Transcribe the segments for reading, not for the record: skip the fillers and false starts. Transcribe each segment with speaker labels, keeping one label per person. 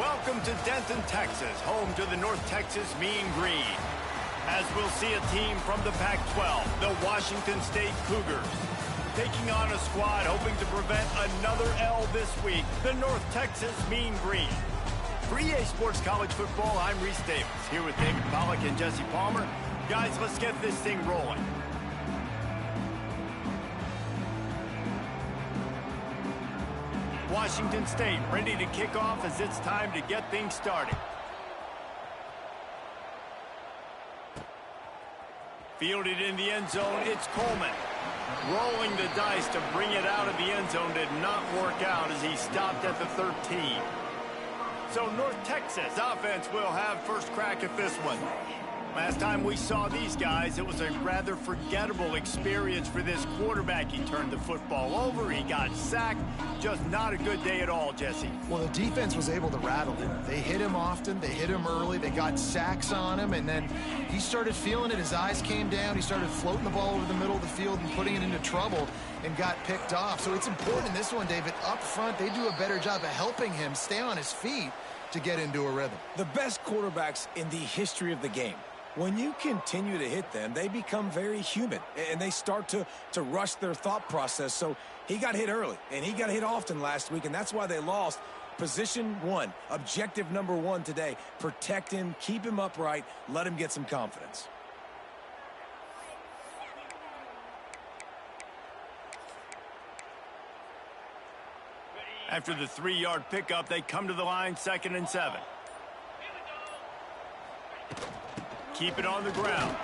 Speaker 1: Welcome to Denton, Texas, home to the North Texas Mean Green. As we'll see a team from the Pac-12, the Washington State Cougars, taking on a squad hoping to prevent another L this week, the North Texas Mean Green. For EA Sports College Football, I'm Reese Davis, here with David Pollack and Jesse Palmer. Guys, let's get this thing rolling. Washington State ready to kick off as it's time to get things started. Fielded in the end zone, it's Coleman. Rolling the dice to bring it out of the end zone did not work out as he stopped at the 13. So North Texas offense will have first crack at this one. Last time we saw these guys, it was a rather forgettable experience for this quarterback. He turned the football over, he got sacked. Just not a good day at all, Jesse.
Speaker 2: Well, the defense was able to rattle him. They hit him often, they hit him early, they got sacks on him, and then he started feeling it. His eyes came down, he started floating the ball over the middle of the field and putting it into trouble and got picked off. So it's important in this one, David, up front, they do a better job of helping him stay on his feet to get into a rhythm.
Speaker 3: The best quarterbacks in the history of the game, when you continue to hit them, they become very human, and they start to rush their thought process. So he got hit early, and he got hit often last week, and that's why they lost. Position one, objective number one today, protect him, keep him upright, let him get some confidence.
Speaker 1: After the 3-yard pickup, they come to the line, 2nd and 7. Keep it on the ground.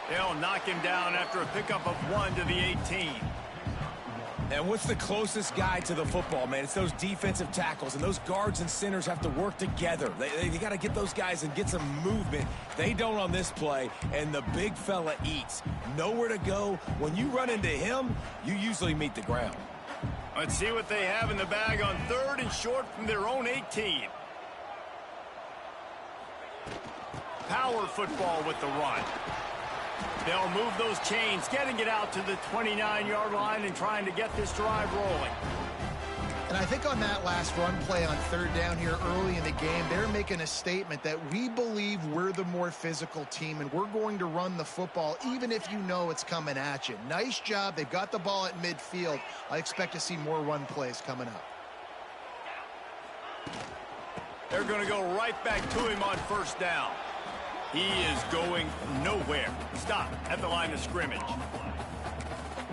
Speaker 1: They'll knock him down after a pickup of 1 to the 18.
Speaker 3: And what's the closest guy to the football, man? It's those defensive tackles, and those guards and centers have to work together. They got to get those guys and get some movement. They don't on this play, and the big fella eats. Nowhere to go. When you run into him, you usually meet the ground.
Speaker 1: Let's see what they have in the bag on 3rd and short from their own 18. Power football with the run. They'll move those chains, getting it out to the 29-yard line and trying to get this drive rolling.
Speaker 2: And I think on that last run play on 3rd down here early in the game, they're making a statement that we believe we're the more physical team and we're going to run the football even if you know it's coming at you. Nice job. They've got the ball at midfield. I expect to see more run plays coming up.
Speaker 1: They're going to go right back to him on 1st down. He is going nowhere. Stop at the line of scrimmage.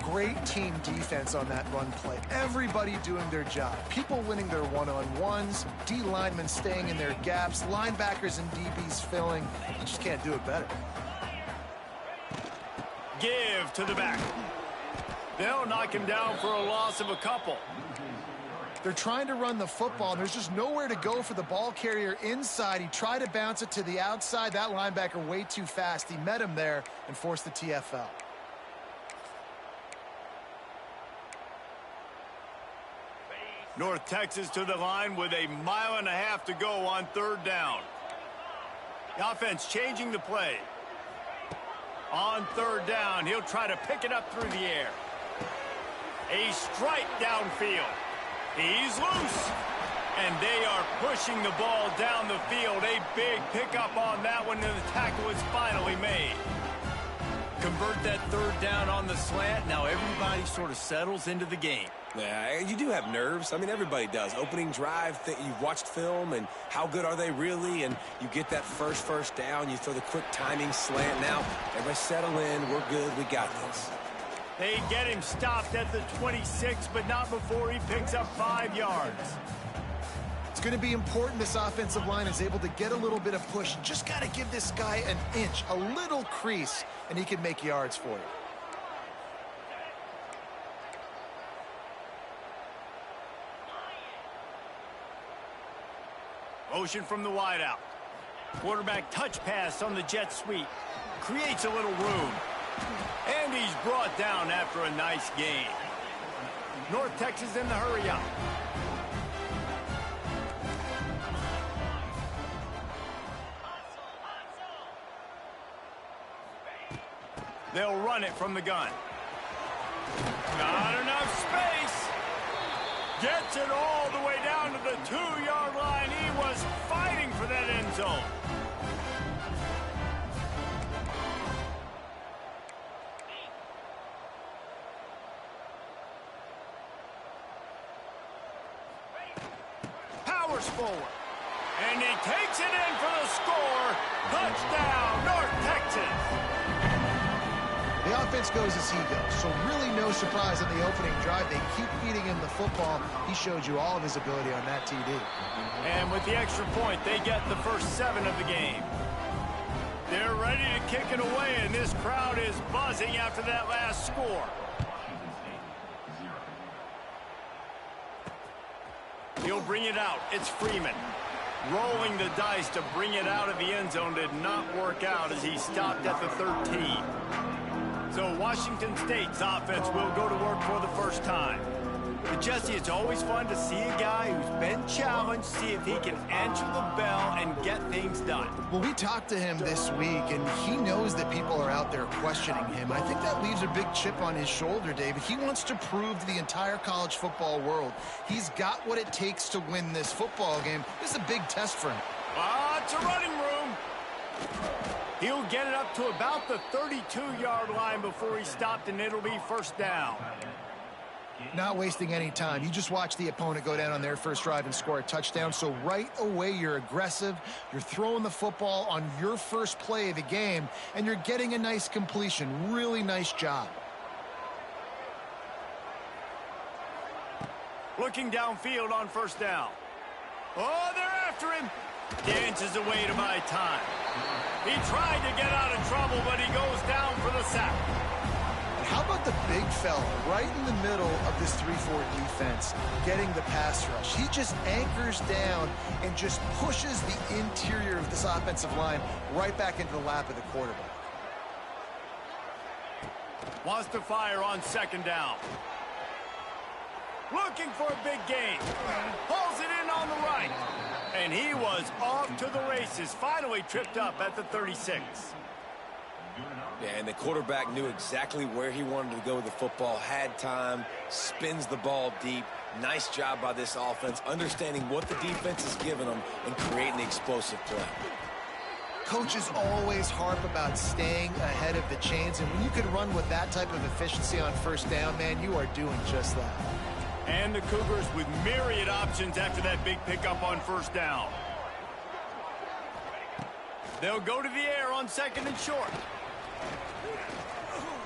Speaker 2: Great team defense on that run play. Everybody doing their job. People winning their one-on-ones, D linemen staying in their gaps, linebackers and DBs filling. You just can't do it better.
Speaker 1: Give to the back. They'll knock him down for a loss of a couple.
Speaker 2: They're trying to run the football, and there's just nowhere to go for the ball carrier inside. He tried to bounce it to the outside. That linebacker way too fast. He met him there and forced the TFL.
Speaker 1: North Texas to the line with a 1.5 miles to go on 3rd down. The offense changing the play. On 3rd down, he'll try to pick it up through the air. A strike downfield. He's loose. And they are pushing the ball down the field. A big pickup on that one, and the tackle is finally made. Convert that 3rd down on the slant. Now everybody sort of settles into the game.
Speaker 3: Yeah, you do have nerves. I mean, everybody does. Opening drive, you've watched film, and how good are they really? And you get that first down. You throw the quick timing slant. Now, everybody settle in. We're good. We got this.
Speaker 1: They get him stopped at the 26, but not before he picks up 5 yards.
Speaker 2: It's going to be important this offensive line is able to get a little bit of push. Just got to give this guy an inch, a little crease, and he can make yards for you.
Speaker 1: Motion from the wideout. Quarterback touch pass on the jet sweep. Creates a little room. And he's brought down after a nice gain. North Texas in the hurry up. They'll run it from the gun. Not enough space. Gets it all the way down to the 2-yard line. He was zone. Powers forward. And he takes it in for the score. Touchdown, North Texas.
Speaker 2: The offense goes as he goes, so really no surprise on the opening drive. They keep feeding him the football. He showed you all of his ability on that TD.
Speaker 1: And with the extra point, they get the first 7 of the game. They're ready to kick it away, and this crowd is buzzing after that last score. He'll bring it out. It's Freeman. Rolling the dice to bring it out of the end zone did not work out as he stopped at the 13. So Washington State's offense will go to work for the first time. But Jesse, it's always fun to see a guy who's been challenged, see if he can answer the bell and get things done.
Speaker 2: Well, we talked to him this week, and he knows that people are out there questioning him. I think that leaves a big chip on his shoulder, David. He wants to prove to the entire college football world he's got what it takes to win this football game. This is a big test for him.
Speaker 1: It's a running room. He'll get it up to about the 32-yard line before he stopped, and it'll be first down.
Speaker 2: Not wasting any time. You just watch the opponent go down on their first drive and score a touchdown. So right away, you're aggressive. You're throwing the football on your first play of the game, and you're getting a nice completion. Really nice job.
Speaker 1: Looking downfield on first down. Oh, they're after him. Dances away to buy time. He tried to get out of trouble, but he goes down for the sack.
Speaker 2: How about the big fella right in the middle of this 3-4 defense getting the pass rush? He just anchors down and just pushes the interior of this offensive line right back into the lap of the quarterback.
Speaker 1: Wants to fire on second down. Looking for a big gain. Pulls it in on the right. And he was off to the races. Finally tripped up at the 36.
Speaker 3: Yeah, and the quarterback knew exactly where he wanted to go with the football, had time, spins the ball deep. Nice job by this offense, understanding what the defense is giving them and creating the explosive play.
Speaker 2: Coaches always harp about staying ahead of the chains, and when you can run with that type of efficiency on first down, man, you are doing just that.
Speaker 1: And the Cougars with myriad options after that big pickup on first down. They'll go to the air on second and short.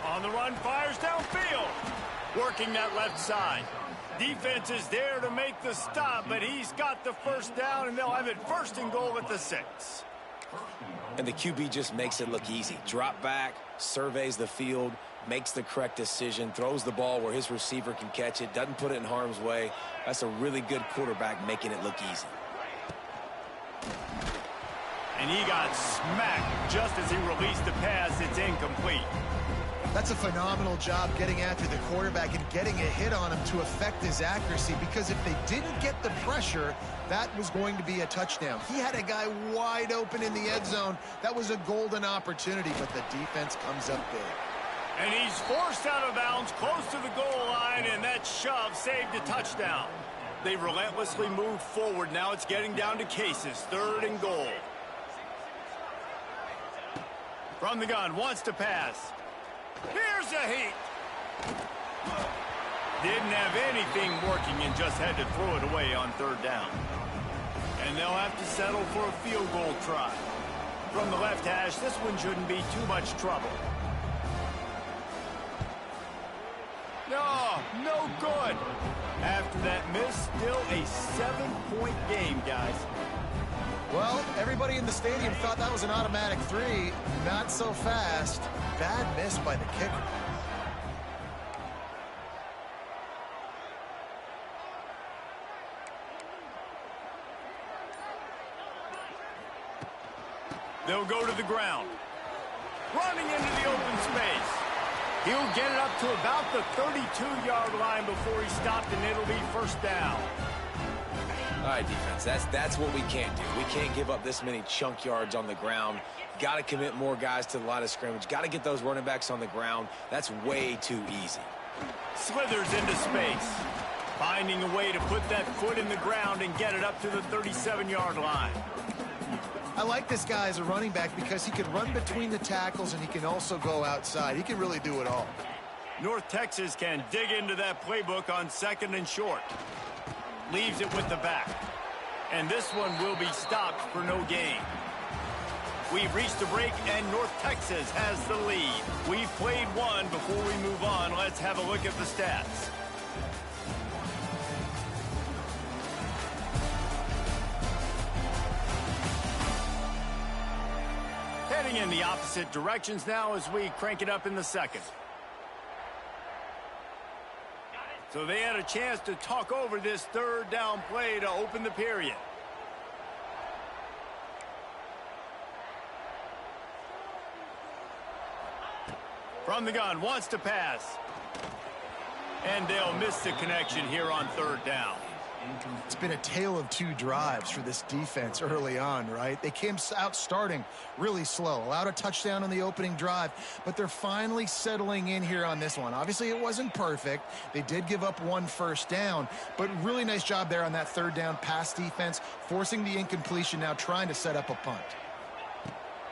Speaker 1: On the run, fires downfield. Working that left side. Defense is there to make the stop, but he's got the first down, and they'll have it first and goal at the 6.
Speaker 3: And the QB just makes it look easy. Drop back, surveys the field, makes the correct decision, throws the ball where his receiver can catch it, doesn't put it in harm's way. That's a really good quarterback making it look easy.
Speaker 1: And he got smacked just as he released the pass. It's incomplete.
Speaker 2: That's a phenomenal job getting after the quarterback and getting a hit on him to affect his accuracy, because if they didn't get the pressure, that was going to be a touchdown. He had a guy wide open in the end zone. That was a golden opportunity, but the defense comes up big.
Speaker 1: And he's forced out of bounds close to the goal line, and that shove saved a touchdown. They relentlessly move forward. Now it's getting down to cases. Third and goal. From the gun, wants to pass. Here's a heat. Didn't have anything working and just had to throw it away on third down. And they'll have to settle for a field goal try. From the left hash, this one shouldn't be too much trouble. No good. After that miss, still a 7-point game, guys.
Speaker 2: Well, everybody in the stadium thought that was an automatic 3. Not so fast. Bad miss by the kicker.
Speaker 1: They'll go to the ground. Running into the open space. He'll get it up to about the 32-yard line before he stopped, and it'll be first down.
Speaker 3: All right, defense, that's what we can't do. We can't give up this many chunk yards on the ground. Got to commit more guys to the line of scrimmage. Got to get those running backs on the ground. That's way too easy.
Speaker 1: Slithers into space. Finding a way to put that foot in the ground and get it up to the 37-yard line.
Speaker 2: I like this guy as a running back because he can run between the tackles and he can also go outside. He can really do it all.
Speaker 1: North Texas can dig into that playbook on 2nd and short. Leaves it with the back. And this one will be stopped for no gain. We've reached a break, and North Texas has the lead. We've played one. Before we move on, let's have a look at the stats. Heading in the opposite directions now as we crank it up in the second. So they had a chance to talk over this 3rd down play to open the period. From the gun, wants to pass. And they'll miss the connection here on 3rd down.
Speaker 2: It's been a tale of 2 drives for this defense early on, right? They came out starting really slow, allowed a touchdown on the opening drive, but they're finally settling in here on this one. Obviously, it wasn't perfect. They did give up 1 first down, but really nice job there on that 3rd down pass defense, forcing the incompletion, now trying to set up a punt.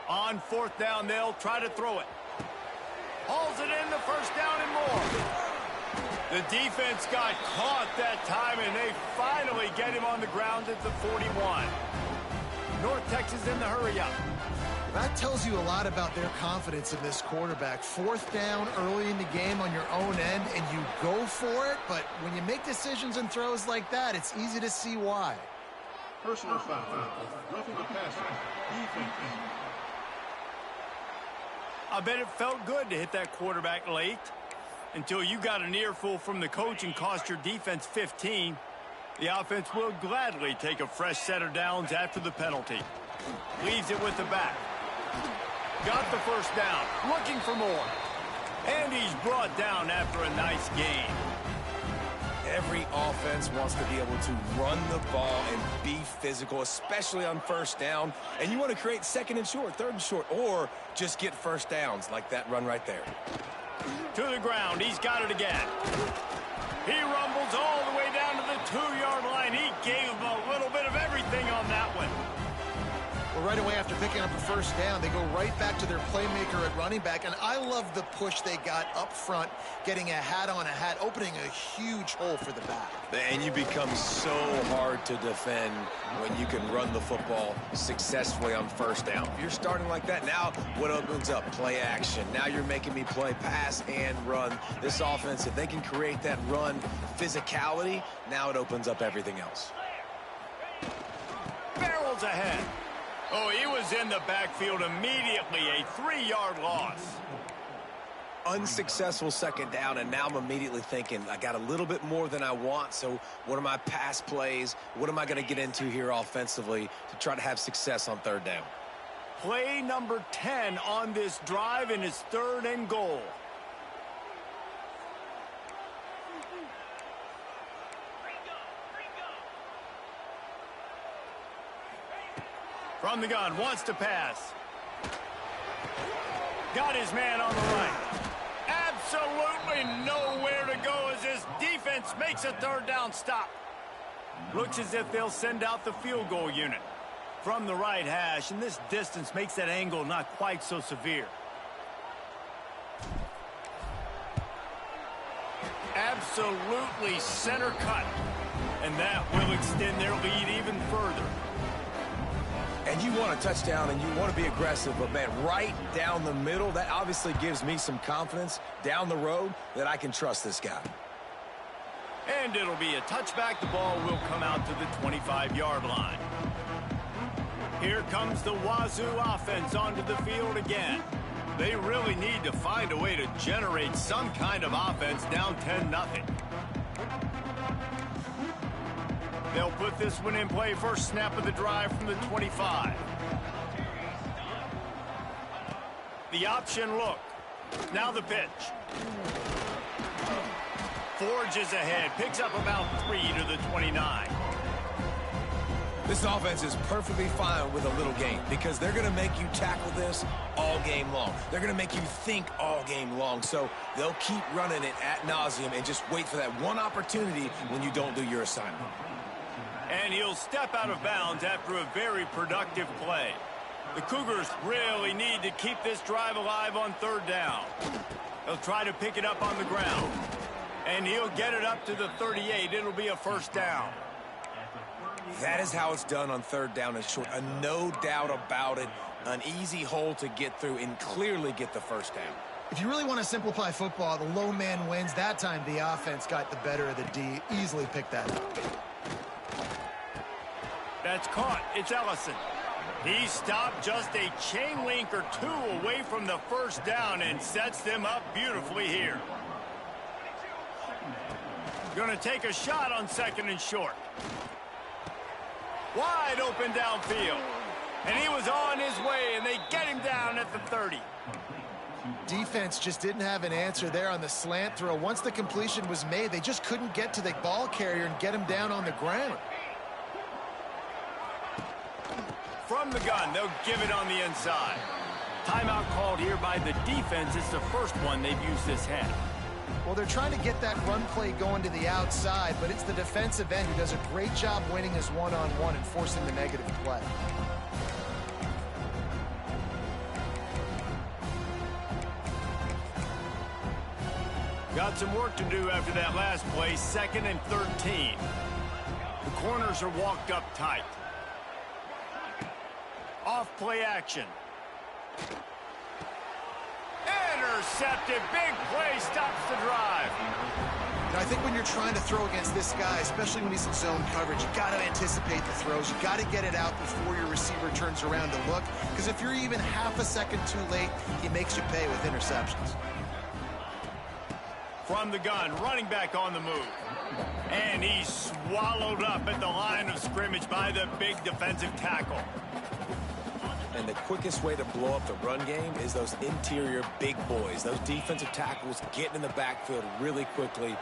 Speaker 1: On 4th down, they'll try to throw it. Hauls it in, the 1st down and more. The defense got caught that time, and they finally get him on the ground at the 41. North Texas in the hurry-up.
Speaker 2: That tells you a lot about their confidence in this quarterback. 4th down early in the game on your own end, and you go for it, but when you make decisions and throws like that, it's easy to see why.
Speaker 4: Personal foul. Roughing the passer. Defense.
Speaker 1: I bet it felt good to hit that quarterback late until you got an earful from the coach and cost your defense 15. The offense will gladly take a fresh set of downs after the penalty. Leaves it with the back. Got the 1st down. Looking for more. And he's brought down after a nice gain.
Speaker 3: Every offense wants to be able to run the ball and be physical, especially on 1st down. And you want to create 2nd and short, 3rd and short, or just get 1st downs like that run right there.
Speaker 1: To the ground. He's got it again. He rumbles all the way down to the 2-yard line. He gave him a little bit of everything on that one.
Speaker 2: Well, right away after picking up a 1st down, they go right back to their playmaker at running back. And I love the push they got up front, getting a hat on a hat, opening a huge hole for the back.
Speaker 3: And you become so hard to defend when you can run the football successfully on 1st down. If you're starting like that, now what opens up? Play action. Now you're making me play pass and run. This offense, if they can create that run physicality, now it opens up everything else.
Speaker 1: Barrels ahead. Oh, he was in the backfield immediately. A 3-yard loss.
Speaker 3: Unsuccessful 2nd down, and now I'm immediately thinking, I got a little bit more than I want, so what are my pass plays? What am I going to get into here offensively to try to have success on 3rd down?
Speaker 1: Play number 10 on this drive, and it's 3rd and goal. From the gun, wants to pass. Got his man on the right. Absolutely nowhere to go as this defense makes a 3rd down stop. Looks as if they'll send out the field goal unit from the right hash, and this distance makes that angle not quite so severe. Absolutely center cut, and that will extend their lead even further.
Speaker 3: And you want a touchdown and you want to be aggressive, but man, right down the middle, that obviously gives me some confidence down the road that I can trust this guy.
Speaker 1: And it'll be a touchback. The ball will come out to the 25-yard line. Here comes the Wazoo offense onto the field again. They really need to find a way to generate some kind of offense down 10-0. They'll put this one in play. First snap of the drive from the 25. The option look. Now the pitch. Forges ahead. Picks up about 3 to the 29.
Speaker 3: This offense is perfectly fine with a little game because they're going to make you tackle this all game long. They're going to make you think all game long. So they'll keep running it ad nauseum and just wait for that one opportunity when you don't do your assignment.
Speaker 1: And he'll step out of bounds after a very productive play. The Cougars really need to keep this drive alive on third down. They'll try to pick it up on the ground. And he'll get it up to the 38. It'll be a first down.
Speaker 3: That is how it's done on third down and short. No doubt about it. An easy hole to get through and clearly get the first down.
Speaker 2: If you really want to simplify football, the low man wins. That time the offense got the better of the D. Easily picked that up.
Speaker 1: That's caught. It's Ellison. He stopped just a chain link or two away from the first down and sets them up beautifully here. Going to take a shot on second and short. Wide open downfield. And he was on his way, and they get him down at the 30.
Speaker 2: Defense just didn't have an answer there on the slant throw. Once the completion was made, they just couldn't get to the ball carrier and get him down on the ground.
Speaker 1: From the gun, they'll give it on the inside. Timeout called here by the defense. It's the first one they've used this half.
Speaker 2: Well, they're trying to get that run play going to the outside, but it's the defensive end who does a great job winning his one-on-one and forcing the negative play.
Speaker 1: Got some work to do after that last play, 2nd and 13. The corners are walked up tight. Off play action. Intercepted. Big play stops the drive.
Speaker 2: Now, I think when you're trying to throw against this guy, especially when he's in zone coverage, you got to anticipate the throws. You got to get it out before your receiver turns around to look, because if you're even half a second too late, he makes you pay with interceptions.
Speaker 1: From the gun, running back on the move. And he's swallowed up at the line of scrimmage by the big defensive tackle.
Speaker 3: And the quickest way to blow up the run game is those interior big boys, those defensive tackles getting in the backfield really quickly.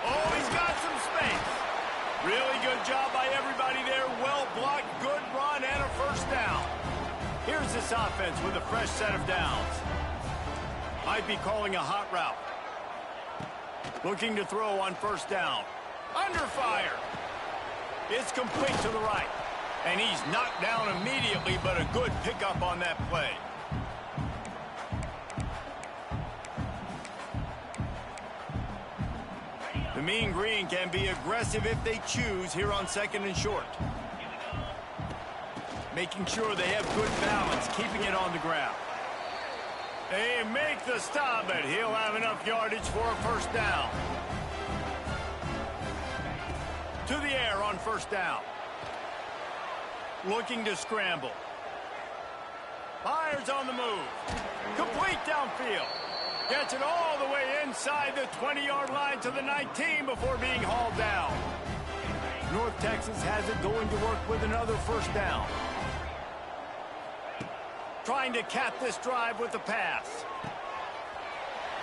Speaker 1: Oh, he's got some space. Really good job by everybody there. Well blocked, good run, and a first down. Here's this offense with a fresh set of downs. Might be calling a hot route. Looking to throw on first down. Under fire. It's complete to the right. And he's knocked down immediately, but a good pickup on that play. The Mean Green can be aggressive if they choose here on 2nd and short. Making sure they have good balance, keeping it on the ground. They make the stop, but he'll have enough yardage for a first down. To the air on first down. Looking to scramble. Fires on the move. Complete downfield. Gets it all the way inside the 20-yard line to the 19 before being hauled down. North Texas has it going to work with another first down. Trying to cap this drive with the pass.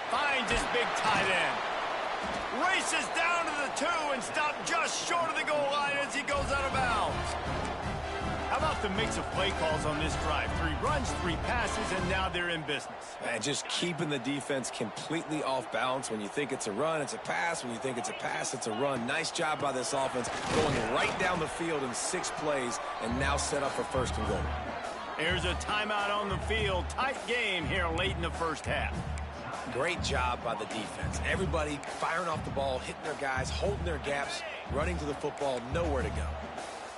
Speaker 1: Finds his big tight end. Races down to the 2 and stopped just short of the goal line as he goes out of bounds. How about the mix of play calls on this drive? 3 runs, 3 passes, and now they're in business.
Speaker 3: And just keeping the defense completely off balance. When you think it's a run, it's a pass. When you think it's a pass, it's a run. Nice job by this offense going right down the field in 6 plays and now set up for first and goal.
Speaker 1: Here's a timeout on the field. Tight game here late in the first half.
Speaker 3: Great job by the defense. Everybody firing off the ball, hitting their guys, holding their gaps, running to the football, nowhere to go.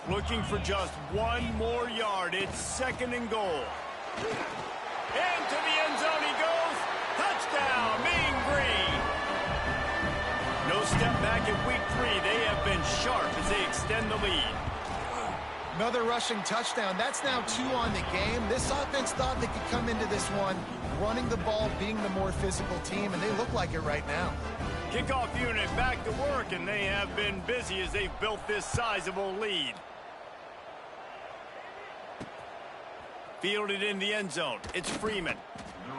Speaker 1: Looking for just 1 more yard. It's 2nd and goal. Into the end zone he goes. Touchdown, Mean Green. No step back in week 3. They have been sharp as they extend the lead.
Speaker 2: Another rushing touchdown. That's now 2 on the game. This offense thought they could come into this one running the ball, being the more physical team, and they look like it right now.
Speaker 1: Kickoff unit back to work, and they have been busy as they've built this sizable lead. Fielded in the end zone. It's Freeman.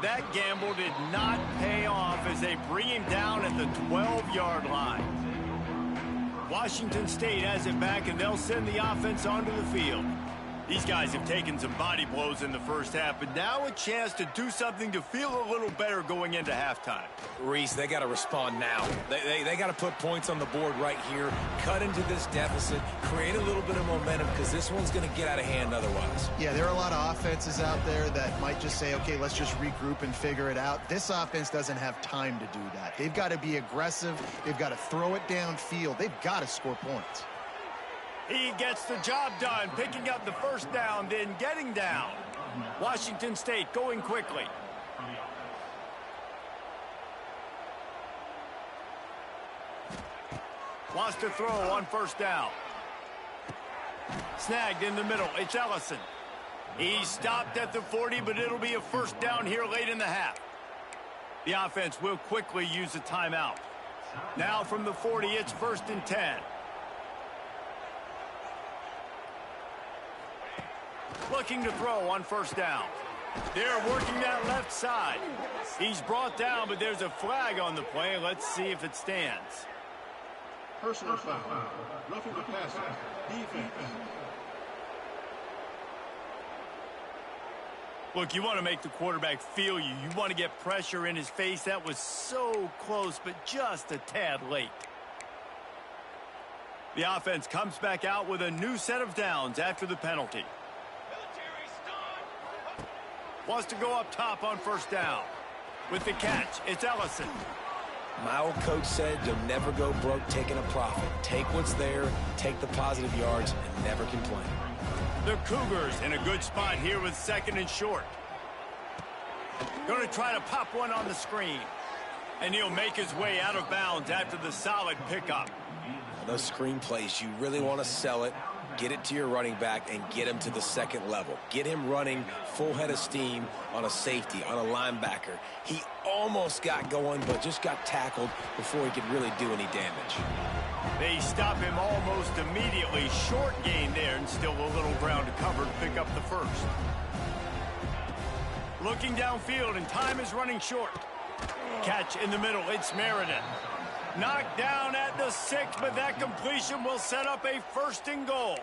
Speaker 1: That gamble did not pay off as they bring him down at the 12-yard line. Washington State has it back, and they'll send the offense onto the field. These guys have taken some body blows in the first half, but now a chance to do something to feel a little better going into halftime.
Speaker 3: Reese, they got to respond now. They got to put points on the board right here, cut into this deficit, create a little bit of momentum, because this one's going to get out of hand otherwise.
Speaker 2: Yeah, there are a lot of offenses out there that might just say, okay, let's just regroup and figure it out. This offense doesn't have time to do that. They've got to be aggressive. They've got to throw it downfield. They've got to score points.
Speaker 1: He gets the job done, picking up the first down, then getting down. Washington State going quickly. Wants to throw on first down. Snagged in the middle. It's Ellison. He stopped at the 40, but it'll be a first down here late in the half. The offense will quickly use a timeout. Now from the 40, it's 1st and 10. Looking to throw on first down. They're working that left side. He's brought down, but there's a flag on the play. Let's see if it stands.
Speaker 4: Personal foul. Roughing the passer. Defense.
Speaker 1: Look, you want to make the quarterback feel you. You want to get pressure in his face. That was so close, but just a tad late. The offense comes back out with a new set of downs after the penalty. Wants to go up top on first down. With the catch, it's Ellison.
Speaker 3: My old coach said you'll never go broke taking a profit. Take what's there, take the positive yards, and never complain.
Speaker 1: The Cougars in a good spot here with 2nd and short. Going to try to pop one on the screen. And he'll make his way out of bounds after the solid pickup.
Speaker 3: Those screen plays, you really want to sell it, get it to your running back, and get him to the second level. Get him running full head of steam on a safety, on a linebacker. He almost got going, but just got tackled before he could really do any damage.
Speaker 1: They stop him almost immediately. Short gain there, and still a little ground to cover to pick up the first. Looking downfield, and time is running short. Catch in the middle, it's Meredith. Knocked down at the 6, but that completion will set up a 1st and goal.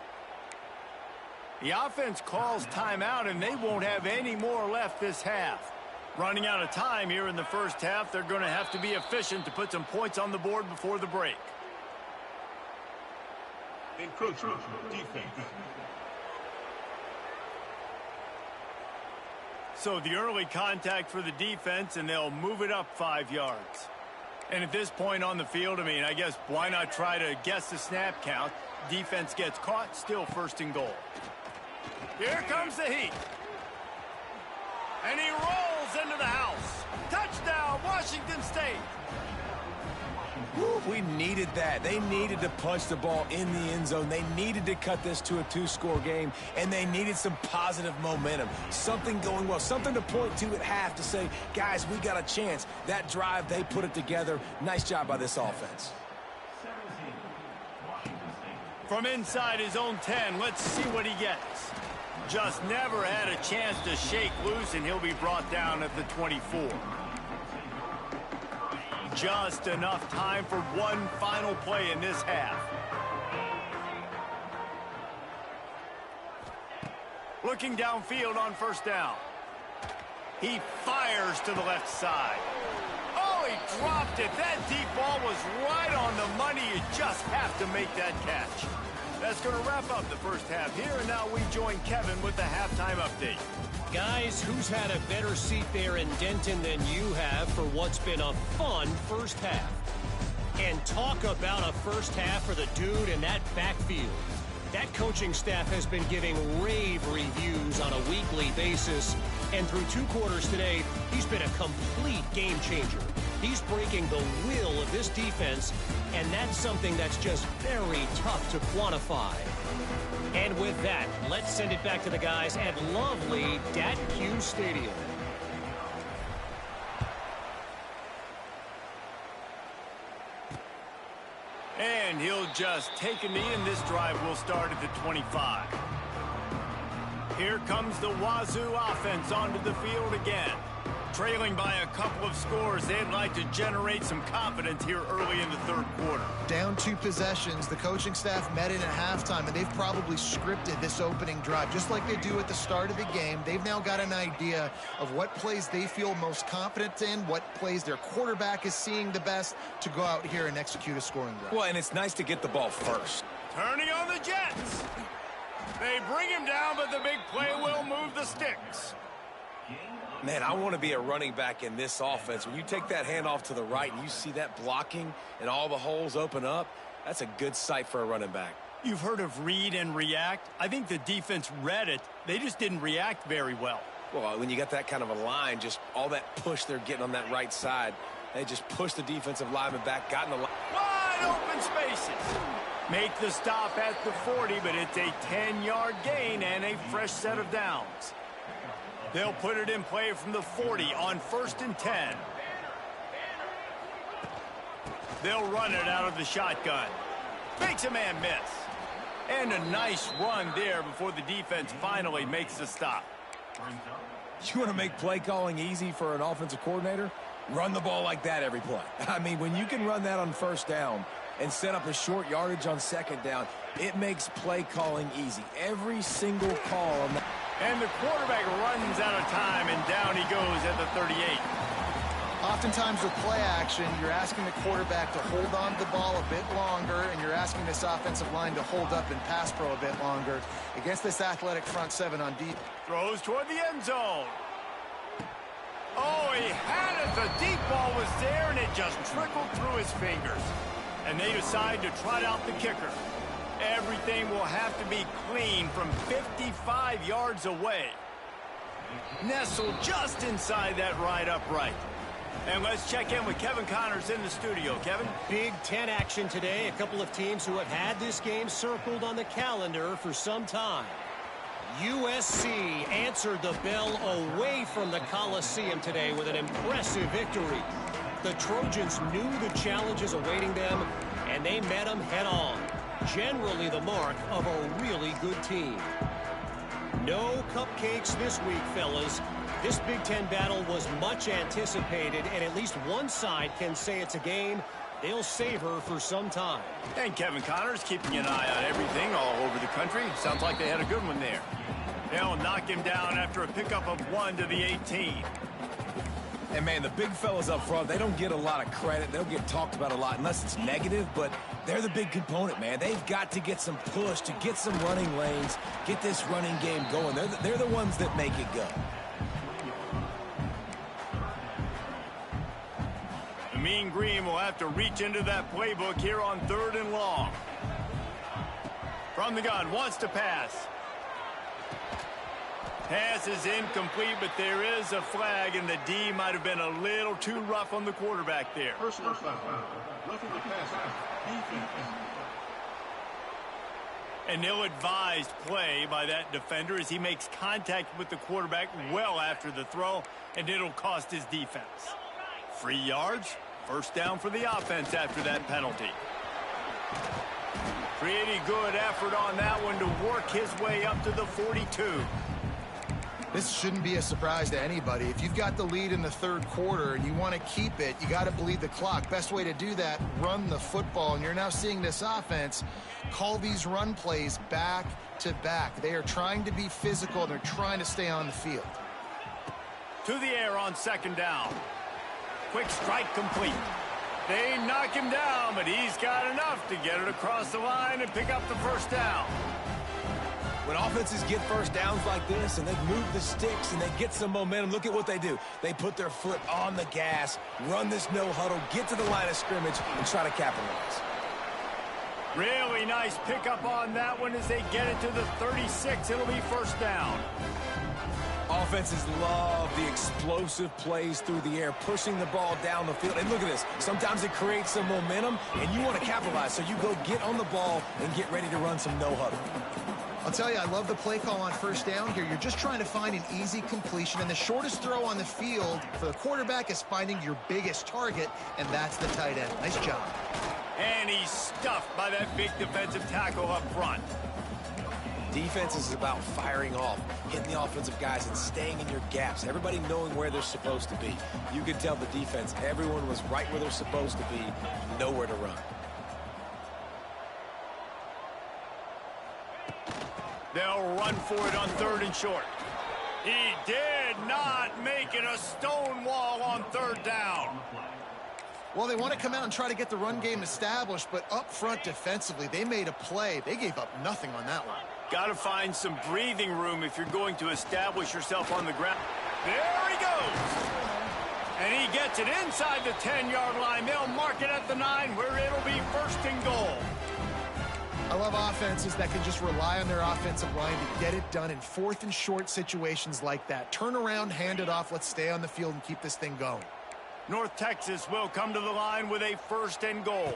Speaker 1: The offense calls timeout, and they won't have any more left this half. Running out of time here in the first half, they're going to have to be efficient to put some points on the board before the break.
Speaker 4: Encroachment. Defense.
Speaker 1: So the early contact for the defense, and they'll move it up 5 yards. And at this point on the field, I mean, I guess why not try to guess the snap count? Defense gets caught, still 1st and goal. Here comes the heat. And he rolls into the house. Touchdown, Washington State.
Speaker 3: Woo, we needed that. They needed to punch the ball in the end zone. They needed to cut this to a 2-score game, and they needed some positive momentum. Something going well, something to point to at half to say, guys, we got a chance. That drive, they put it together. Nice job by this offense.
Speaker 1: From inside his own 10, let's see what he gets. Just never had a chance to shake loose, and he'll be brought down at the 24. Just enough time for one final play in this half. Looking downfield on first down. He fires to the left side. Oh, he dropped it. That deep ball was right on the money. You just have to make that catch. That's going to wrap up the first half here, and now we join Kevin with the halftime update.
Speaker 5: Guys, who's had a better seat there in Denton than you have for what's been a fun first half? And talk about a first half for the dude in that backfield. That coaching staff has been giving rave reviews on a weekly basis, and through 2 quarters today, he's been a complete game changer. He's breaking the will of this defense, and that's something that's just very tough to quantify. And with that, let's send it back to the guys at lovely Dat-Q Stadium.
Speaker 1: And he'll just take a knee, and this drive will start at the 25. Here comes the Wazoo offense onto the field again. Trailing by a couple of scores, they'd like to generate some confidence here early in the third quarter.
Speaker 2: Down 2 possessions, the coaching staff met in at halftime, and they've probably scripted this opening drive. Just like they do at the start of the game, they've now got an idea of what plays they feel most confident in, what plays their quarterback is seeing the best to go out here and execute a scoring drive.
Speaker 3: Well, and it's nice to get the ball first.
Speaker 1: Turning on the Jets. They bring him down, but the big play will move the sticks.
Speaker 3: Man, I want to be a running back in this offense. When you take that handoff to the right and you see that blocking and all the holes open up, that's a good sight for a running back.
Speaker 1: You've heard of read and react. I think the defense read it. They just didn't react very well.
Speaker 3: Well, when you got that kind of a line, just all that push they're getting on that right side, they just pushed the defensive lineman back, got in the line.
Speaker 1: Wide open spaces. Make the stop at the 40, but it's a 10-yard gain and a fresh set of downs. They'll put it in play from the 40 on 1st and 10. They'll run it out of the shotgun. Makes a man miss. And a nice run there before the defense finally makes the stop.
Speaker 3: You want to make play calling easy for an offensive coordinator? Run the ball like that every play. I mean, when you can run that on 1st down and set up a short yardage on 2nd down, it makes play calling easy. Every single call on that.
Speaker 1: And the quarterback runs out of time, and down he goes at the 38.
Speaker 2: Oftentimes with play action, you're asking the quarterback to hold on to the ball a bit longer, and you're asking this offensive line to hold up in pass pro a bit longer against this athletic front 7 on deep.
Speaker 1: Throws toward the end zone. Oh, he had it. The deep ball was there, and it just trickled through his fingers. And they decide to trot out the kicker. Everything will have to be clean from 55 yards away. Nestled just inside that right upright. And let's check in with Kevin Connors in the studio. Kevin?
Speaker 5: Big Ten action today. A couple of teams who have had this game circled on the calendar for some time. USC answered the bell away from the Coliseum today with an impressive victory. The Trojans knew the challenges awaiting them, and they met them head-on. Generally the mark of a really good team. No cupcakes this week, fellas. This Big Ten battle was much anticipated, and at least one side can say it's a game they'll savor for some time.
Speaker 1: And Kevin Connors keeping an eye on everything all over the country. Sounds like they had a good one there. They'll knock him down after a pickup of 1 to the 18.
Speaker 3: And, man, the big fellas up front, they don't get a lot of credit. They'll get talked about a lot unless it's negative, but they're the big component, man. They've got to get some push, to get some running lanes, get this running game going. They're the ones that make it go.
Speaker 1: The Mean Green will have to reach into that playbook here on 3rd and long. From the gun, wants to pass. Pass is incomplete, but there is a flag, and the D might have been a little too rough on the quarterback there.
Speaker 4: Personal foul. Roughing the passer. Defense.
Speaker 1: An ill-advised play by that defender as he makes contact with the quarterback well after the throw, and it'll cost his defense. 3 yards, 1st down for the offense after that penalty. Pretty good effort on that one to work his way up to the 42.
Speaker 2: This shouldn't be a surprise to anybody. If you've got the lead in the 3rd quarter and you want to keep it, you got to bleed the clock. Best way to do that, run the football. And you're now seeing this offense call these run plays back to back. They are trying to be physical. They're trying to stay on the field.
Speaker 1: To the air on 2nd down. Quick strike complete. They knock him down, but he's got enough to get it across the line and pick up the 1st down.
Speaker 3: When offenses get 1st downs like this and they move the sticks and they get some momentum, look at what they do. They put their foot on the gas, run this no huddle, get to the line of scrimmage, and try to capitalize.
Speaker 1: Really nice pickup on that one as they get it to the 36. It'll be 1st down.
Speaker 3: Offenses love the explosive plays through the air, pushing the ball down the field. And look at this. Sometimes it creates some momentum, and you want to capitalize. So you go get on the ball and get ready to run some no huddle.
Speaker 2: I'll tell you, I love the play call on 1st down here. You're just trying to find an easy completion, and the shortest throw on the field for the quarterback is finding your biggest target, and that's the tight end. Nice job.
Speaker 1: And he's stuffed by that big defensive tackle up front.
Speaker 3: Defense is about firing off, hitting the offensive guys, and staying in your gaps. Everybody knowing where they're supposed to be. You could tell the defense, everyone was right where they're supposed to be, nowhere to run.
Speaker 1: They'll run for it on 3rd and short. He did not make it a stone wall on 3rd down.
Speaker 2: Well, they want to come out and try to get the run game established, but up front defensively, they made a play. They gave up nothing on that one.
Speaker 1: Got to find some breathing room if you're going to establish yourself on the ground. There he goes. And he gets it inside the 10-yard line. They'll mark it at the 9, where it'll be 1st and goal.
Speaker 2: I love offenses that can just rely on their offensive line to get it done in 4th and short situations like that. Turn around, hand it off, let's stay on the field and keep this thing going.
Speaker 1: North Texas will come to the line with a 1st and goal.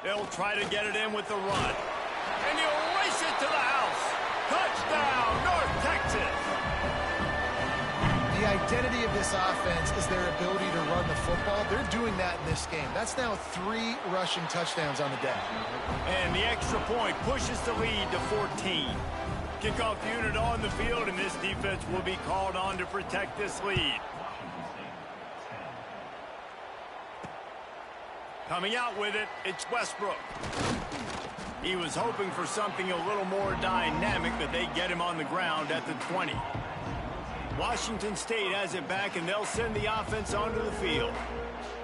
Speaker 1: They'll try to get it in with the run. And he'll race it to the house. Touchdown, North Texas.
Speaker 2: The identity of this offense is their ability to run the football. They're doing that in this game. That's now 3 rushing touchdowns on the day.
Speaker 1: And the extra point pushes the lead to 14. Kickoff unit on the field, and this defense will be called on to protect this lead. Coming out with it, it's Westbrook. He was hoping for something a little more dynamic, but they get him on the ground at the 20. Washington State has it back, and they'll send the offense onto the field.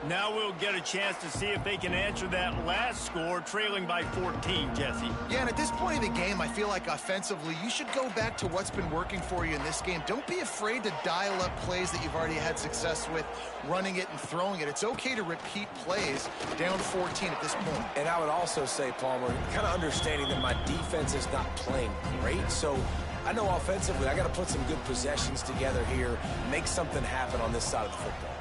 Speaker 1: Now we'll get a chance to see if they can answer that last score, trailing by 14, Jesse.
Speaker 2: Yeah, and at this point in the game, I feel like offensively, you should go back to what's been working for you in this game. Don't be afraid to dial up plays that you've already had success with, running it and throwing it. It's okay to repeat plays down 14 at this point.
Speaker 3: And I would also say, Palmer, kind of understanding that my defense is not playing great, so I know offensively I got to put some good possessions together here, make something happen on this side of the football.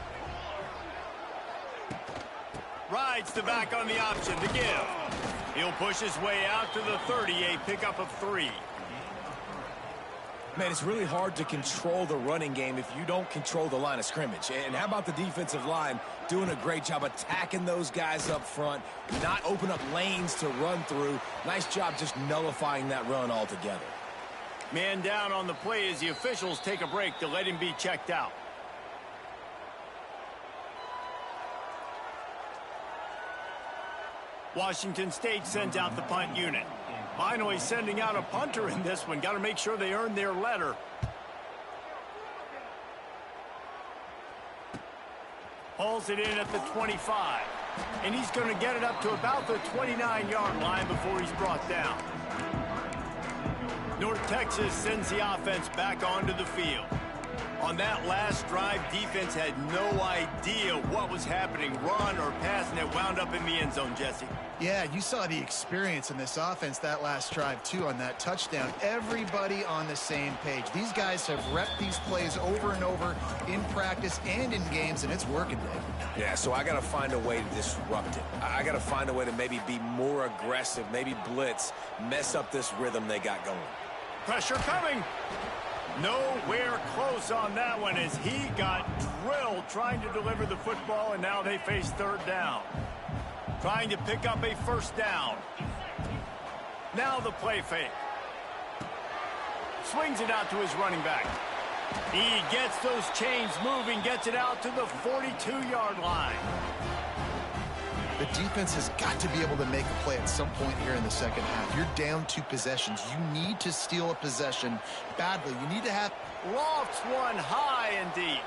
Speaker 1: Rides the back on the option to give. He'll push his way out to the 30, a pickup of 3.
Speaker 3: Man, it's really hard to control the running game if you don't control the line of scrimmage. And how about the defensive line doing a great job attacking those guys up front, not open up lanes to run through. Nice job just nullifying that run altogether.
Speaker 1: Man down on the play as the officials take a break to let him be checked out. Washington State sends out the punt unit. Finally sending out a punter in this one. Got to make sure they earn their letter. Hauls it in at the 25. And he's going to get it up to about the 29-yard line before he's brought down. North Texas sends the offense back onto the field. On that last drive, defense had no idea what was happening, run or pass, and it wound up in the end zone, Jesse.
Speaker 2: Yeah, you saw the experience in this offense that last drive, too, on that touchdown. Everybody on the same page. These guys have repped these plays over and over in practice and in games, and it's working, Dave.
Speaker 3: Yeah, so I got to find a way to disrupt it. I got to find a way to maybe be more aggressive, maybe blitz, mess up this rhythm they got going.
Speaker 1: Pressure coming. Nowhere close on that one as he got drilled trying to deliver the football, and now they face 3rd down. Trying to pick up a 1st down. Now the play fake. Swings it out to his running back. He gets those chains moving, gets it out to the 42-yard line.
Speaker 2: The defense has got to be able to make a play at some point here in the second half. You're down 2 possessions. You need to steal a possession badly. You need to have...
Speaker 1: Lofts one high and deep.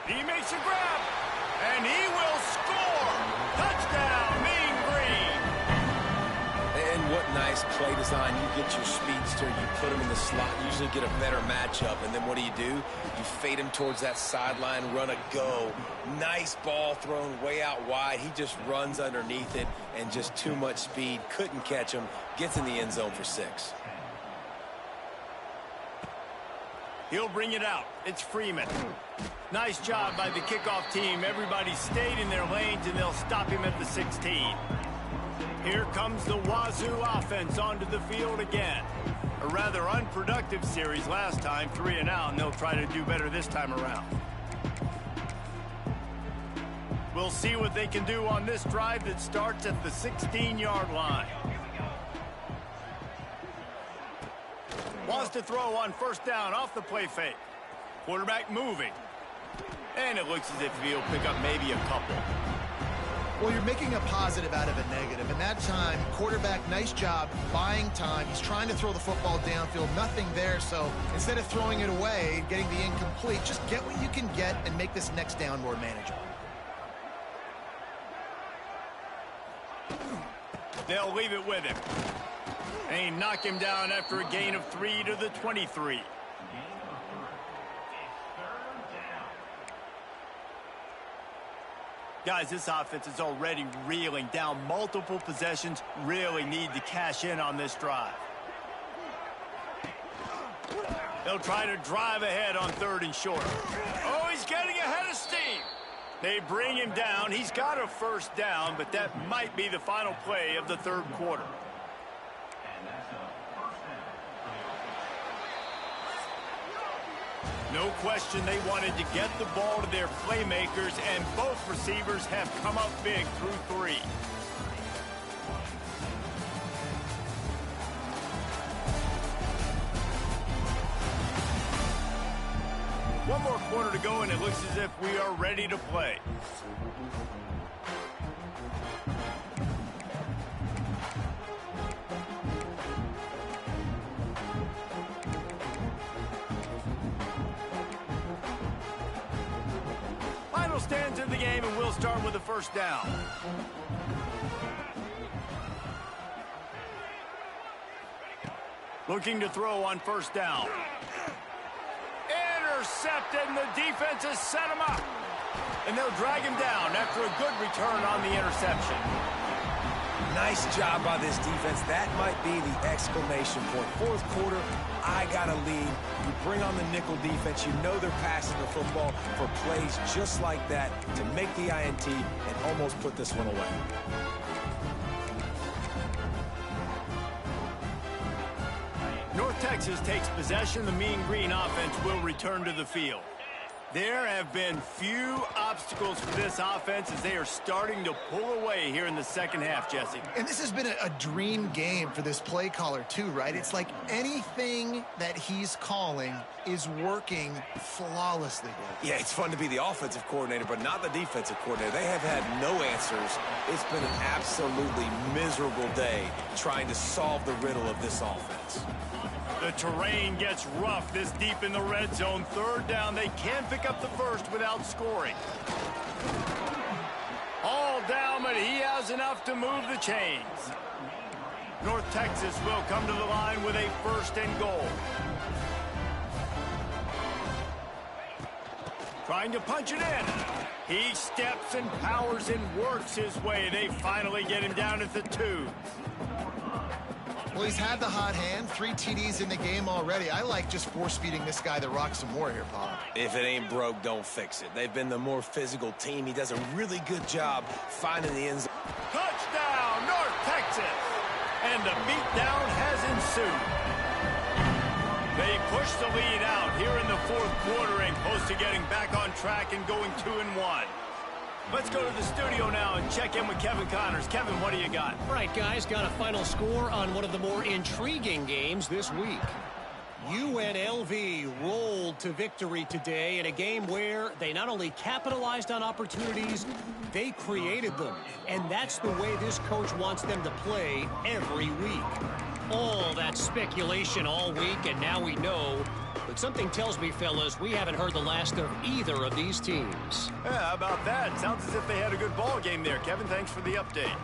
Speaker 1: He makes a grab, and he will score. Touchdown, Mean Green.
Speaker 3: And what nice play design. You get your speedster, you put him in the slot, usually get a better matchup, and then what do? You fade him towards that sideline, run a go. Nice ball thrown way out wide. He just runs underneath it, and just too much speed. Couldn't catch him. Gets in the end zone for 6.
Speaker 1: He'll bring it out. It's Freeman. Nice job by the kickoff team. Everybody stayed in their lanes, and they'll stop him at the 16. Here comes the Wazoo offense onto the field again. A rather unproductive series last time, 3 and out, and they'll try to do better this time around. We'll see what they can do on this drive that starts at the 16-yard line. Wants to throw on first down off the play fake. Quarterback moving. And it looks as if he'll pick up maybe a couple.
Speaker 2: Well, you're making a positive out of a negative. And that time, quarterback, nice job buying time. He's trying to throw the football downfield. Nothing there. So instead of throwing it away, getting the incomplete, just get what you can get and make this next down more manageable.
Speaker 1: They'll leave it with him. And he knocked him down after a gain of 3 to the 23. Guys, this offense is already reeling down multiple possessions. Really need to cash in on this drive. They'll try to drive ahead on 3rd and short. Oh, he's getting ahead of steam. They bring him down. He's got a first down, but that might be the final play of the 3rd quarter. No question they wanted to get the ball to their playmakers, and both receivers have come up big through 3. One more quarter to go, and it looks as if we are ready to play. Final stands in the game, and we'll start with the first down. Looking to throw on first down. Intercepted, and the defense has set him up. And they'll drag him down after a good return on the interception.
Speaker 3: Nice job by this defense. That might be the exclamation point. 4th quarter, I got a lead. You bring on the nickel defense. You know they're passing the football for plays just like that to make the INT and almost put this one away.
Speaker 1: North Texas takes possession. The Mean Green offense will return to the field. There have been few obstacles for this offense as they are starting to pull away here in the second half, Jesse.
Speaker 2: And this has been a dream game for this play caller too, right? It's like anything that he's calling is working flawlessly.
Speaker 3: Yeah, it's fun to be the offensive coordinator, but not the defensive coordinator. They have had no answers. It's been an absolutely miserable day trying to solve the riddle of this offense.
Speaker 1: The terrain gets rough this deep in the red zone. 3rd down, they can pick up the first without scoring. All down, but he has enough to move the chains. North Texas will come to the line with a 1st and goal. Trying to punch it in. He steps and powers and works his way. They finally get him down at the 2.
Speaker 2: Well, he's had the hot hand, 3 TDs in the game already. I like just force-feeding this guy the rock some more here, Bob.
Speaker 3: If it ain't broke, don't fix it. They've been the more physical team. He does a really good job finding the end zone.
Speaker 1: Touchdown, North Texas! And the beatdown has ensued. They push the lead out here in the 4th quarter and close to getting back on track and going 2-1. Let's go to the studio now and check in with Kevin Connors. Kevin, what do you got?
Speaker 5: All right, guys, got a final score on one of the more intriguing games this week. UNLV rolled to victory today in a game where they not only capitalized on opportunities, they created them. And that's the way this coach wants them to play every week. All that speculation all week, and now we know. But something tells me, fellas, we haven't heard the last of either of these teams.
Speaker 1: Yeah, how about that? Sounds as if they had a good ball game there. Kevin, thanks for the update.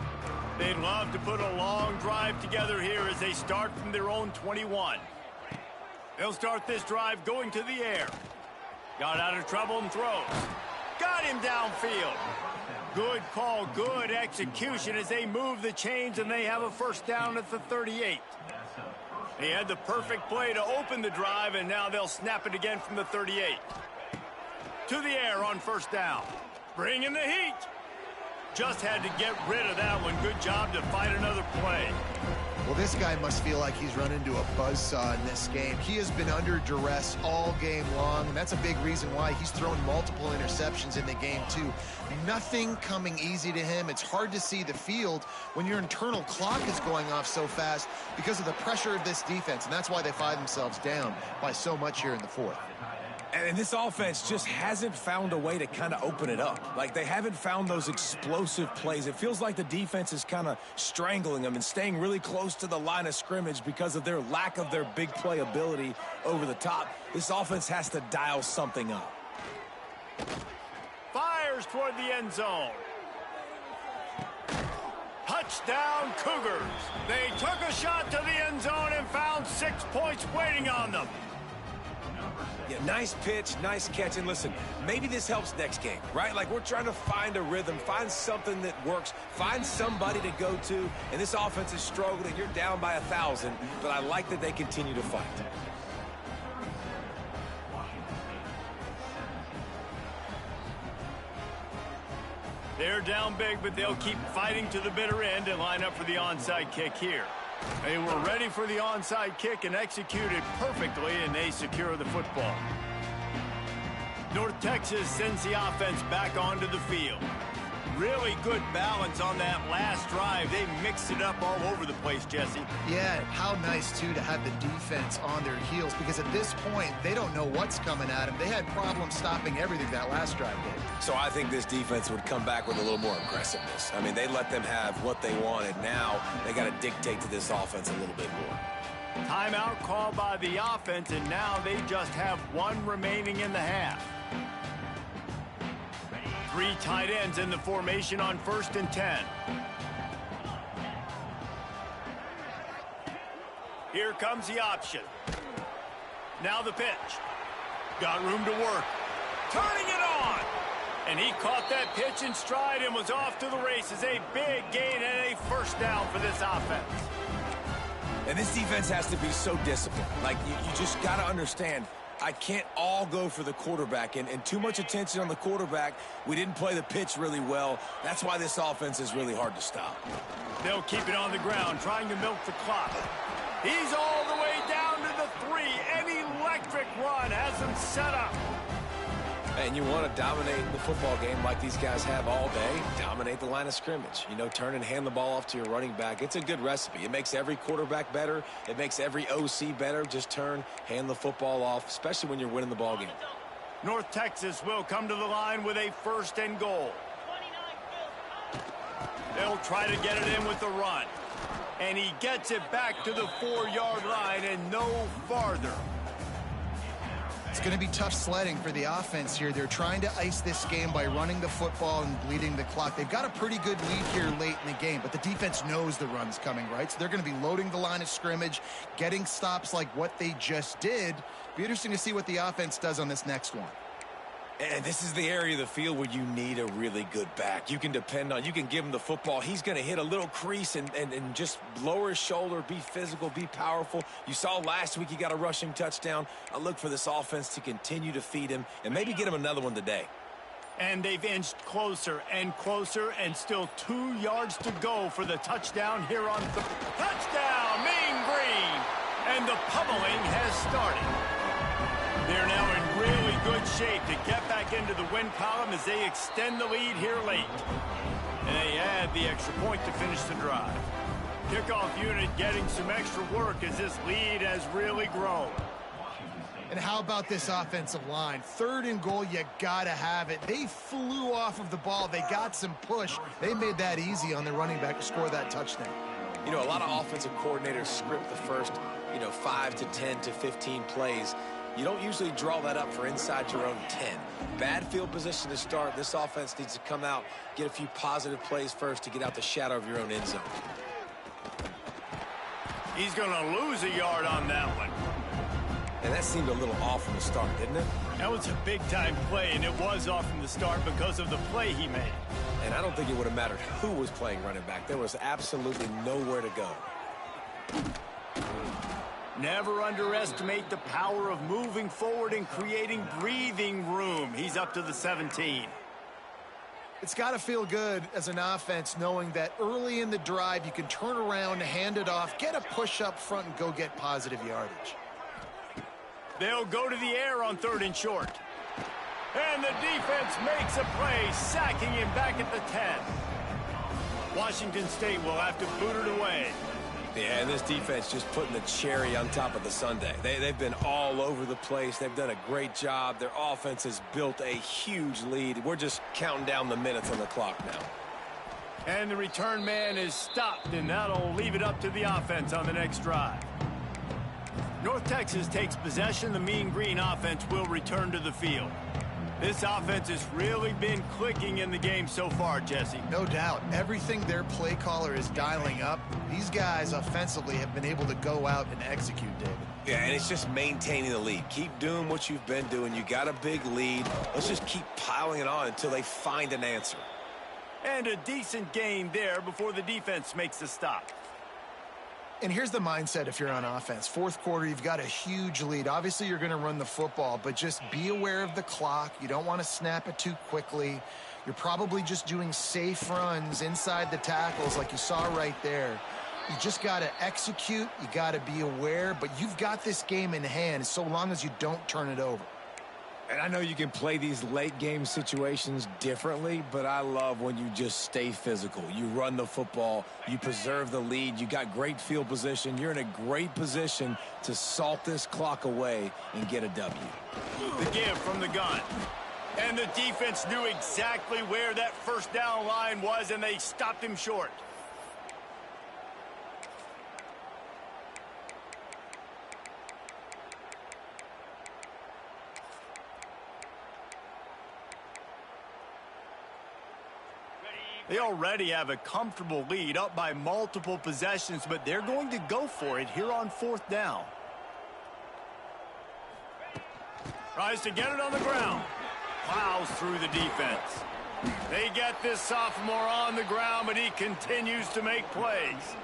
Speaker 1: They'd love to put a long drive together here as they start from their own 21. They'll start this drive going to the air. Got out of trouble and throws. Got him downfield. Good call, good execution as they move the chains, and they have a first down at the 38. They had the perfect play to open the drive, and now they'll snap it again from the 38. To the air on first down. Bring in the heat. Just had to get rid of that one. Good job to find another play.
Speaker 2: Well, this guy must feel like he's run into a buzzsaw in this game. He has been under duress all game long, and that's a big reason why he's thrown multiple interceptions in the game, too. Nothing coming easy to him. It's hard to see the field when your internal clock is going off so fast because of the pressure of this defense, and that's why they find themselves down by so much here in the fourth.
Speaker 3: And this offense just hasn't found a way to kind of open it up. Like, they haven't found those explosive plays. It feels like the defense is kind of strangling them and staying really close to the line of scrimmage because of their lack of their big play ability over the top. This offense has to dial something up.
Speaker 1: Fires toward the end zone. Touchdown, Cougars. They took a shot to the end zone and found 6 points waiting on them.
Speaker 3: Yeah, nice pitch, nice catch, and listen, maybe this helps next game, right? Like, we're trying to find a rhythm, find something that works, find somebody to go to, and this offense is struggling. You're down by 1,000, but I like that they continue to fight.
Speaker 1: They're down big, but they'll keep fighting to the bitter end and line up for the onside kick here. They were ready for the onside kick and executed perfectly, and they secure the football. North Texas sends the offense back onto the field. Really good balance on that last drive. They mixed it up all over the place, Jesse.
Speaker 2: Yeah, how nice, too, to have the defense on their heels, because at this point, they don't know what's coming at them. They had problems stopping everything that last drive did.
Speaker 3: So I think this defense would come back with a little more aggressiveness. I mean, they let them have what they wanted. Now they got to dictate to this offense a little bit more.
Speaker 1: Timeout called by the offense, and now they just have one remaining in the half. 3 tight ends in the formation on 1st and 10. Here comes the option. Now the pitch. Got room to work. Turning it on. And he caught that pitch in stride and was off to the races. A big gain and a first down for this offense.
Speaker 3: And this defense has to be so disciplined. Like, you just got to understand, I can't all go for the quarterback, and too much attention on the quarterback. We didn't play the pitch really well. That's why this offense is really hard to stop.
Speaker 1: They'll keep it on the ground, trying to milk the clock. He's all the way down to the 3. An electric run has him set up.
Speaker 3: And you want to dominate the football game like these guys have all day. Dominate the line of scrimmage. You know, turn and hand the ball off to your running back. It's a good recipe. It makes every quarterback better. It makes every OC better. Just turn, hand the football off, especially when you're winning the ball game.
Speaker 1: North Texas will come to the line with a 1st and goal. They'll try to get it in with the run. And he gets it back to the 4-yard line and no farther.
Speaker 2: It's going to be tough sledding for the offense here. They're trying to ice this game by running the football and bleeding the clock. They've got a pretty good lead here late in the game, but the defense knows the run's coming, right? So they're going to be loading the line of scrimmage, getting stops like what they just did. Be interesting to see what the offense does on this next one.
Speaker 3: And this is the area of the field where you need a really good back. You can depend on, you can give him the football. He's going to hit a little crease and just lower his shoulder, be physical, be powerful. You saw last week he got a rushing touchdown. I look for this offense to continue to feed him and maybe get him another one today.
Speaker 1: And they've inched closer and closer, and still 2 yards to go for the touchdown here on the touchdown, Mean Green. And the pummeling has started. They're now in really good shape to get back into the win column as they extend the lead here late. And they add the extra point to finish the drive. Kickoff unit getting some extra work as this lead has really grown.
Speaker 2: And how about this offensive line? 3rd and goal, you gotta have it. They flew off of the ball. They got some push. They made that easy on their running back to score that touchdown.
Speaker 3: You know, a lot of offensive coordinators script the first, 5 to 10 to 15 plays. You don't usually draw that up for inside your own 10. Bad field position to start. This offense needs to come out, get a few positive plays first to get out the shadow of your own end zone.
Speaker 1: He's going to lose a yard on that one.
Speaker 3: And that seemed a little off from the start, didn't it?
Speaker 1: That was a big-time play, and it was off from the start because of the play he made.
Speaker 3: And I don't think it would have mattered who was playing running back. There was absolutely nowhere to go.
Speaker 1: Never underestimate the power of moving forward and creating breathing room. He's up to the 17.
Speaker 2: It's got to feel good as an offense knowing that early in the drive you can turn around, hand it off, get a push up front, and go get positive yardage.
Speaker 1: They'll go to the air on 3rd and short. And the defense makes a play, sacking him back at the 10. Washington State will have to boot it away.
Speaker 3: Yeah, and this defense just putting the cherry on top of the sundae. They've been all over the place. They've done a great job. Their offense has built a huge lead. We're just counting down the minutes on the clock now.
Speaker 1: And the return man is stopped, and that'll leave it up to the offense on the next drive. North Texas takes possession. The Mean Green offense will return to the field. This offense has really been clicking in the game so far, Jesse.
Speaker 2: No doubt. Everything their play caller is dialing up, these guys offensively have been able to go out and execute, David.
Speaker 3: Yeah, and it's just maintaining the lead. Keep doing what you've been doing. You got a big lead. Let's just keep piling it on until they find an answer.
Speaker 1: And a decent gain there before the defense makes the stop.
Speaker 2: And here's the mindset if you're on offense. 4th quarter, you've got a huge lead. Obviously, you're going to run the football, but just be aware of the clock. You don't want to snap it too quickly. You're probably just doing safe runs inside the tackles like you saw right there. You just got to execute. You got to be aware, but you've got this game in hand so long as you don't turn it over.
Speaker 3: And I know you can play these late game situations differently, but I love when you just stay physical. You run the football, you preserve the lead, you got great field position. You're in a great position to salt this clock away and get a W.
Speaker 1: The give from the gun. And the defense knew exactly where that 1st down line was, and they stopped him short. They already have a comfortable lead, up by multiple possessions, but they're going to go for it here on 4th down. Tries to get it on the ground. Plows through the defense. They get this sophomore on the ground, but he continues to make plays.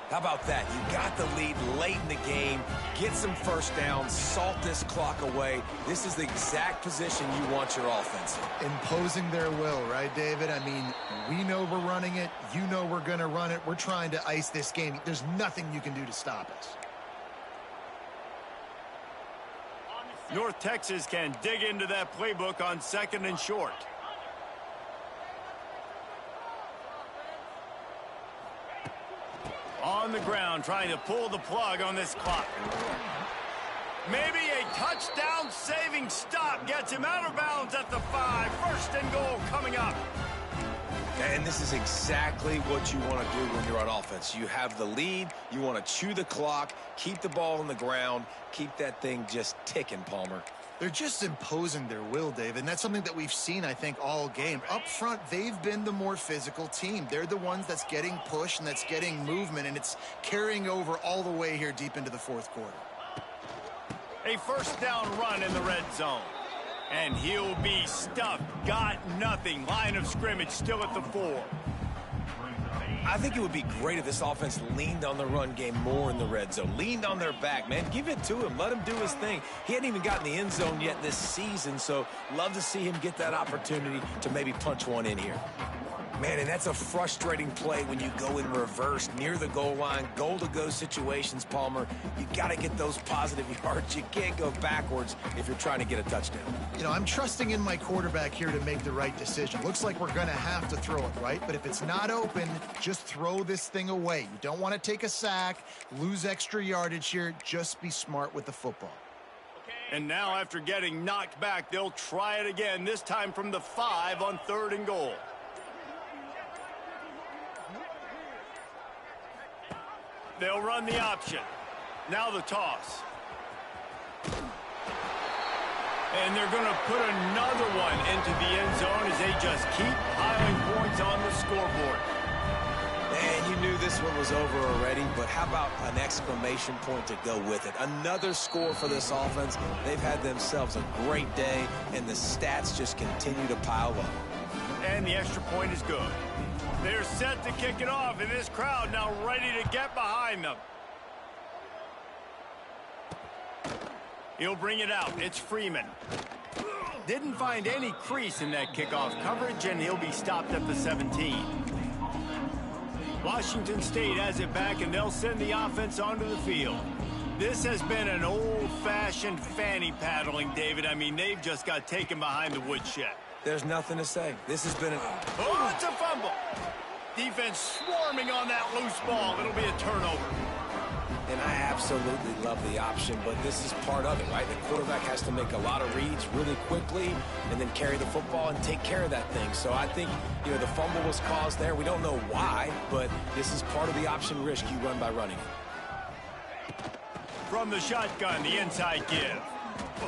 Speaker 3: How about that? You got the lead late in the game. Get some 1st downs. Salt this clock away. This is the exact position you want your offense in.
Speaker 2: Imposing their will, right, David? I mean, we know we're running it. You know we're going to run it. We're trying to ice this game. There's nothing you can do to stop us.
Speaker 1: North Texas can dig into that playbook on 2nd and short. On the ground, trying to pull the plug on this clock. Maybe a touchdown-saving stop gets him out of bounds at the 5. 1st and goal coming up.
Speaker 3: And this is exactly what you want to do when you're on offense. You have the lead. You want to chew the clock, keep the ball on the ground, keep that thing just ticking, Palmer.
Speaker 2: They're just imposing their will, David, and that's something that we've seen, I think, all game. Up front, they've been the more physical team. They're the ones that's getting pushed and that's getting movement, and it's carrying over all the way here deep into the 4th quarter.
Speaker 1: A 1st down run in the red zone. And he'll be stuffed. Got nothing. Line of scrimmage still at the 4.
Speaker 3: I think it would be great if this offense leaned on the run game more in the red zone. Leaned on their back, man. Give it to him. Let him do his thing. He hadn't even gotten the end zone yet this season, so love to see him get that opportunity to maybe punch one in here. Man, and that's a frustrating play when you go in reverse near the goal line, goal-to-go situations, Palmer. You got to get those positive yards. You can't go backwards if you're trying to get a touchdown.
Speaker 2: You know, I'm trusting in my quarterback here to make the right decision. Looks like we're going to have to throw it, right? But if it's not open, just throw this thing away. You don't want to take a sack, lose extra yardage here. Just be smart with the football.
Speaker 1: And now after getting knocked back, they'll try it again, this time from the 5 on 3rd and goal. They'll run the option. Now the toss. And they're going to put another one into the end zone as they just keep piling points on the scoreboard.
Speaker 3: Man, you knew this one was over already, but how about an exclamation point to go with it? Another score for this offense. They've had themselves a great day, and the stats just continue to pile up.
Speaker 1: And the extra point is good. They're set to kick it off, and this crowd now ready to get behind them. He'll bring it out. It's Freeman. Didn't find any crease in that kickoff coverage, and he'll be stopped at the 17. Washington State has it back, and they'll send the offense onto the field. This has been an old-fashioned fanny paddling, David. I mean, they've just got taken behind the woodshed.
Speaker 3: There's nothing to say. This has been
Speaker 1: Oh, it's a fumble. Defense swarming on that loose ball. It'll be a turnover.
Speaker 3: And I absolutely love the option, but this is part of it, right? The quarterback has to make a lot of reads really quickly and then carry the football and take care of that thing. So I think, the fumble was caused there. We don't know why, but this is part of the option risk you run by running it.
Speaker 1: From the shotgun, the inside give.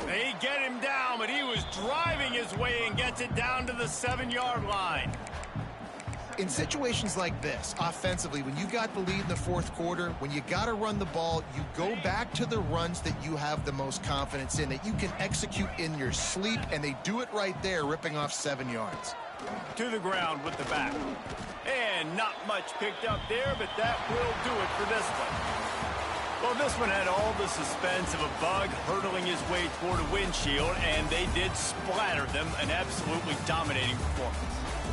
Speaker 1: They get him down, but he was driving his way and gets it down to the 7-yard line.
Speaker 2: In situations like this, offensively, when you got the lead in the fourth quarter, when you got to run the ball, you go back to the runs that you have the most confidence in, that you can execute in your sleep, and they do it right there, ripping off 7 yards.
Speaker 1: To the ground with the back. And not much picked up there, but that will do it for this one. Well, this one had all the suspense of a bug hurtling his way toward a windshield, and they did splatter them. An absolutely dominating performance.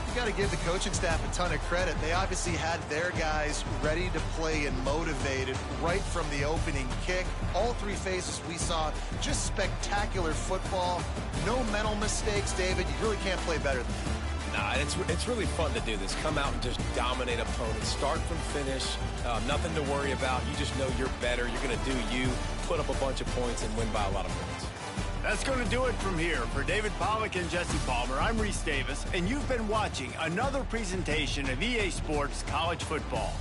Speaker 2: You got to give the coaching staff a ton of credit. They obviously had their guys ready to play and motivated right from the opening kick. All three phases we saw, just spectacular football. No mental mistakes, David. You really can't play better than that.
Speaker 3: Nah, it's really fun to do this. Come out and just dominate opponents. Start from finish. Nothing to worry about. You just know you're better. You're going to do you, put up a bunch of points, and win by a lot of points.
Speaker 1: That's going to do it from here. For David Pollack and Jesse Palmer, I'm Reese Davis, and you've been watching another presentation of EA Sports College Football.